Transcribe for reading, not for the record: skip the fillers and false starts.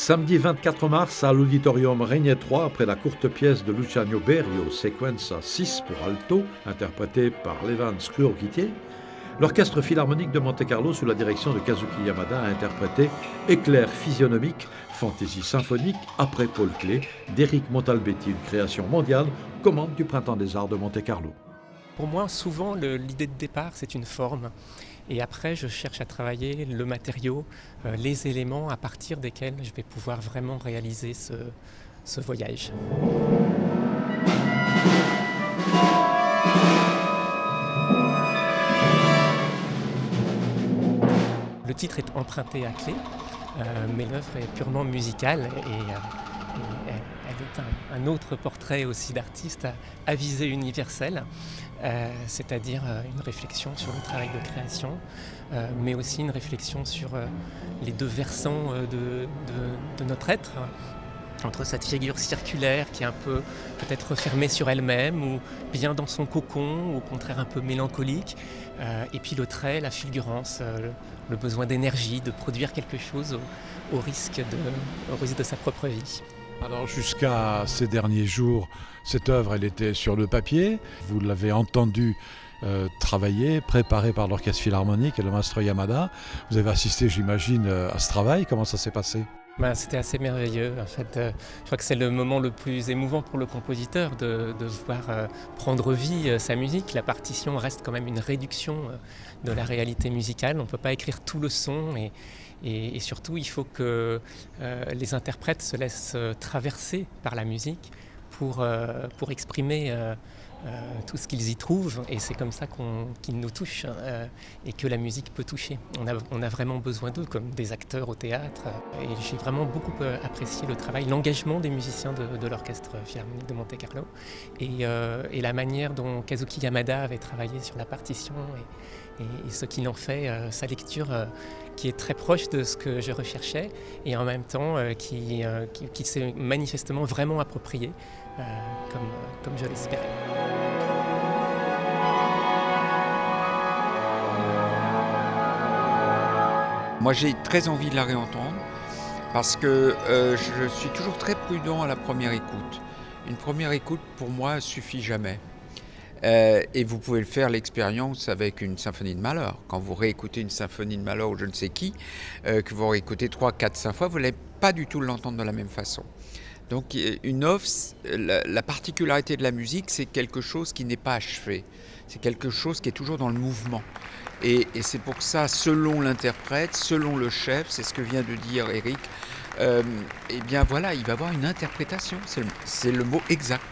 Samedi 24 mars à l'Auditorium Régnier 3, après la courte pièce de Luciano Berio, Sequenza 6 pour alto, interprétée par Levan Skurgitier, l'Orchestre Philharmonique de Monte-Carlo, sous la direction de Kazuki Yamada, a interprété Éclair physionomique, fantaisie symphonique, après Paul Klee, d'Éric Montalbetti, une création mondiale, commande du Printemps des Arts de Monte-Carlo. Pour moi, souvent, l'idée de départ, c'est une forme. Et après, je cherche à travailler le matériau, les éléments à partir desquels je vais pouvoir vraiment réaliser ce voyage. Le titre est emprunté à Klee, mais l'œuvre est purement musicale et elle est un autre portrait aussi d'artiste à visée universelle, c'est-à-dire une réflexion sur le travail de création, mais aussi une réflexion sur les deux versants de notre être, entre cette figure circulaire qui est un peu peut-être refermée sur elle-même ou bien dans son cocon, ou au contraire un peu mélancolique, et puis le trait, la fulgurance, le besoin d'énergie, de produire quelque chose au risque de sa propre vie. Alors jusqu'à ces derniers jours, cette œuvre, elle était sur le papier. Vous l'avez entendue travailler, préparée par l'Orchestre Philharmonique et le maestro Yamada. Vous avez assisté, j'imagine, à ce travail. Comment ça s'est passé ? C'était assez merveilleux. En fait, je crois que c'est le moment le plus émouvant pour le compositeur de voir prendre vie sa musique. La partition reste quand même une réduction de la réalité musicale. On ne peut pas écrire tout le son et surtout, il faut que les interprètes se laissent traverser par la musique pour exprimer tout ce qu'ils y trouvent, et c'est comme ça qu'ils nous touchent et que la musique peut toucher. On a vraiment besoin d'eux comme des acteurs au théâtre, et j'ai vraiment beaucoup apprécié le travail, l'engagement des musiciens de l'Orchestre Philharmonique de Monte-Carlo et la manière dont Kazuki Yamada avait travaillé sur la partition et ce qu'il en fait, sa lecture qui est très proche de ce que je recherchais et en même temps qui s'est manifestement vraiment approprié comme je l'espérais. Moi, j'ai très envie de la réentendre parce que je suis toujours très prudent à la première écoute. Une première écoute, pour moi, suffit jamais. Et vous pouvez le faire l'expérience avec une symphonie de Mahler. Quand vous réécoutez une symphonie de Mahler ou je ne sais qui, que vous réécoutez 3, 4, 5 fois, vous n'allez pas du tout l'entendre de la même façon. Donc une œuvre, la particularité de la musique, c'est quelque chose qui n'est pas achevé. C'est quelque chose qui est toujours dans le mouvement. Et c'est pour ça, selon l'interprète, selon le chef, c'est ce que vient de dire Eric, eh bien voilà, il va avoir une interprétation, c'est le mot exact.